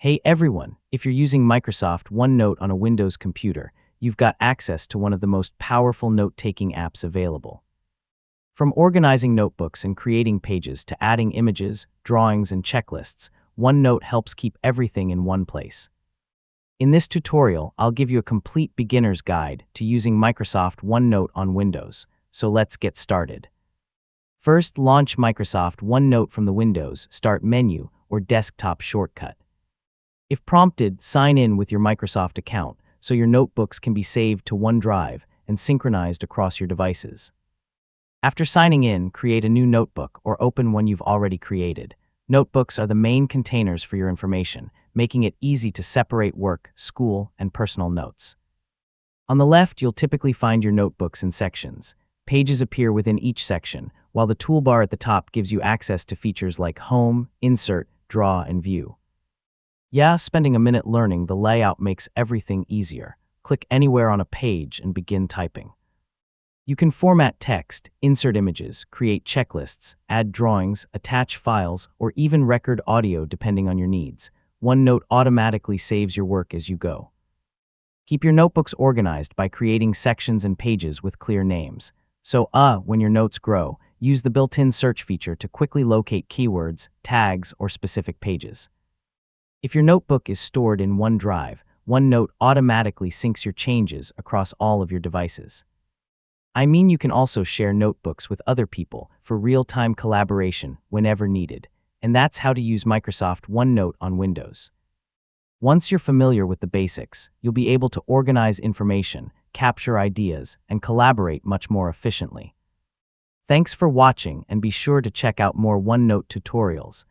Hey everyone, if you're using Microsoft OneNote on a Windows computer, you've got access to one of the most powerful note-taking apps available. From organizing notebooks and creating pages to adding images, drawings, and checklists, OneNote helps keep everything in one place. In this tutorial, I'll give you a complete beginner's guide to using Microsoft OneNote on Windows, so let's get started. First, launch Microsoft OneNote from the Windows Start menu or desktop shortcut. If prompted, sign in with your Microsoft account so your notebooks can be saved to OneDrive and synchronized across your devices. After signing in, create a new notebook or open one you've already created. Notebooks are the main containers for your information, making it easy to separate work, school, and personal notes. On the left, you'll typically find your notebooks in sections. Pages appear within each section, while the toolbar at the top gives you access to features like Home, Insert, Draw, and View. Spending a minute learning the layout makes everything easier. Click anywhere on a page and begin typing. You can format text, insert images, create checklists, add drawings, attach files, or even record audio depending on your needs. OneNote automatically saves your work as you go. Keep your notebooks organized by creating sections and pages with clear names. So, when your notes grow, use the built-in search feature to quickly locate keywords, tags, or specific pages. If your notebook is stored in OneDrive, OneNote automatically syncs your changes across all of your devices. You can also share notebooks with other people for real-time collaboration whenever needed, and that's how to use Microsoft OneNote on Windows. Once you're familiar with the basics, you'll be able to organize information, capture ideas, and collaborate much more efficiently. Thanks for watching, and be sure to check out more OneNote tutorials.